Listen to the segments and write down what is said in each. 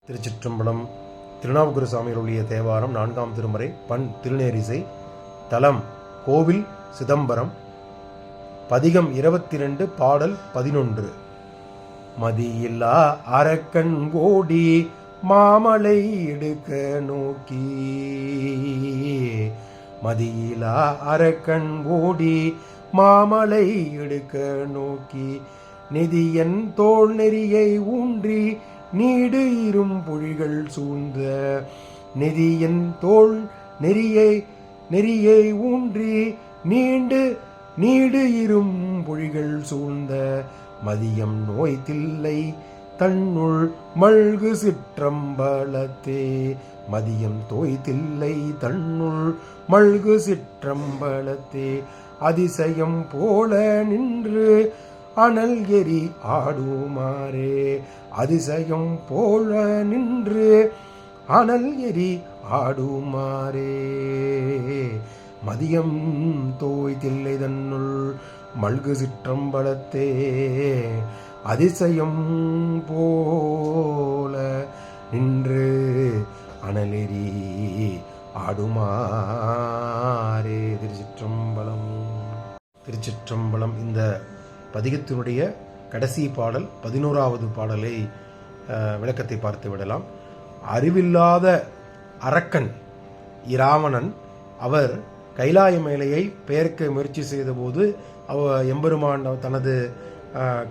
திருச்சிற்றம்பலம். திருநாவுக்கர சுவாமிகளுடைய தேவாரம் 4ஆம் திருமுறை, பண் திருநேரிசை, தலம் கோவில் சிதம்பரம், பதிகம் 22, பாடல் 11. மதியில்லா அரக்கன் கோடி மாமலை எடுக்க நோக்கி, மதியிலா அரக்கன் கோடி மாமலை எடுக்க நோக்கி, நிதியன் தோல் நெறியை ஊன்றி நீடு இரும் பொழிகள் சூழ்ந்த, நெறியன் தோல் நெறியை ஊன்றி நீடு இரும் பொழிகள் சூழ்ந்த, மதியம் நோய் தில்லை தன்னுள் மல்கு சிற்றம்பலத்தே, மதியம் தோய் தில்லை தன்னுள் மல்கு சிற்றம்பலத்தே, அதிசயம் போல நின்று அனல் எரி ஆடுமாறே, அதிசயம் போல நின்று அனல் எரி ஆடுமாறே, மதியம் தோய் தில்லை தன்னுள் மல்கு சிற்றம்பலத்தே, அதிசயம் போல நின்று அனலெரி ஆடுமாறே. திருச்சிற்றம்பலம். திருச்சிற்றம்பலம். இந்த பதிகத்தினுடைய கடைசி பாடல் 11வது பாடலை விளக்கத்தை பார்த்து விடலாம். அறிவில்லாத அரக்கன் இராவணன் அவர் கைலாய மேலையை பெயர்க்க முயற்சி செய்தபோது எம்பெருமான் தனது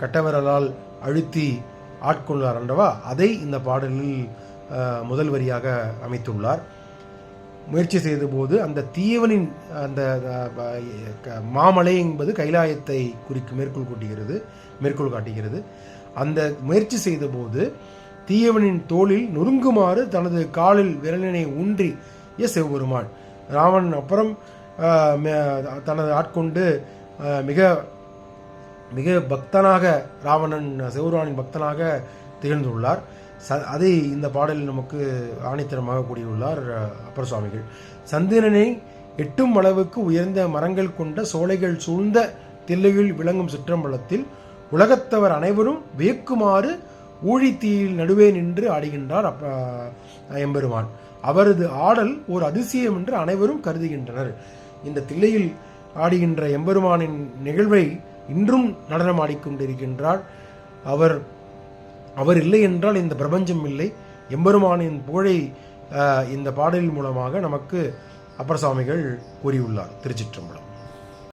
கட்டவிரலால் அழுத்தி ஆட்கொள்ளார் அல்லவா, அதை இந்த பாடலில் முதல் வரியாக அமைத்துள்ளார். முயற்சி செய்தபோது அந்த தீயவனின் அந்த மாமலை என்பது கைலாயத்தை மேற்கோள் காட்டுகிறது. அந்த முயற்சி செய்தபோது தீயவனின் தோளில் நொறுங்குமாறு தனது காலில் விரலினை ஊன்றிய சிவபெருமான் ராவணன் அப்புறம் தனது ஆட்கொண்டு மிக மிக பக்தனாக ராவணன் சிவபெருமானின் பக்தனாக திகழ்ந்துள்ளார். அதை இந்த பாடலில் நமக்கு ஆணித்தரமாக கூறியுள்ளார் அப்பர் சுவாமிகள். சந்திரனை எட்டும் அளவுக்கு உயர்ந்த மரங்கள் கொண்ட சோலைகள் சூழ்ந்த தில்லையில் விளங்கும் சிற்றம்பலத்தில் உலகத்தவர் அனைவரும் வியக்குமாறு ஊழித்தீயில் நடுவே நின்று ஆடுகின்றார் எம்பெருமான். அவரது ஆடல் ஒரு அதிசயம் என்று அனைவரும் கருதுகின்றனர். இந்த தில்லையில் ஆடுகின்ற எம்பெருமானின் நிகழ்வை இன்றும் நடனம் ஆடிக்கொண்டிருக்கின்றார். அவர் இல்லை என்றால் இந்த பிரபஞ்சம் இல்லை. எம்பெருமானின் புகழை இந்த பாடலின் மூலமாக நமக்கு அப்பர் சுவாமிகள் கூறியுள்ளார். திருச்சிற்றம்பலம்.